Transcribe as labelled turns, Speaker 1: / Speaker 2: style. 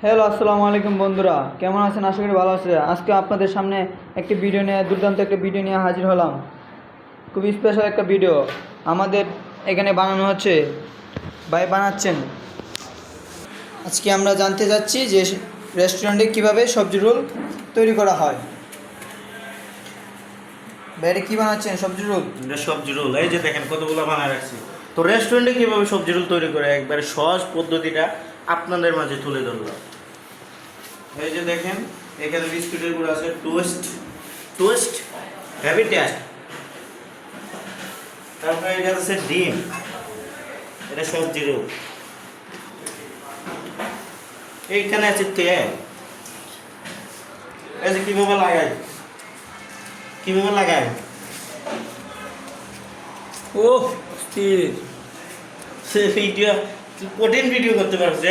Speaker 1: Hello, আসসালামু আলাইকুম বন্ধুরা, কেমন আছেন? আশা করি ভালো আছেন। আজকে আপনাদের সামনে একটি ভিডিও নিয়ে দুর্দান্ত একটা ভিডিও নিয়ে হাজির হলাম। খুবই স্পেশাল একটা ভিডিও আমাদের এখানে বানানো হচ্ছে, ভাই বানাচ্ছেন। আজকে আমরা জানতে যাচ্ছি যে রেস্টুরেন্টে কীভাবে সবজি রোল তৈরি করা হয়। বাইরে কী বানাচ্ছেন? সবজি রোল।
Speaker 2: এটা সবজি রোল, এই যে দেখেন কতগুলো বানায় রাখছি। তো রেস্টুরেন্টে কীভাবে সবজি রোল তৈরি করে একবারে সহজ পদ্ধতিটা আপনাদের মাঝে তুলে ধরলাম। এই যে দেখেন এখানে বিস্কুটের গুঁড়ো আছে, টোস্ট টোস্ট হ্যাভি টেস্ট। তারপরে এটা আছে ডিম, এটা সবজি রোল। এইখানে আছে তেল। এই যে কীভাবে লাগায় ও স্থির সে ভিডিও কঠিন ভিডিও করতে পারছে।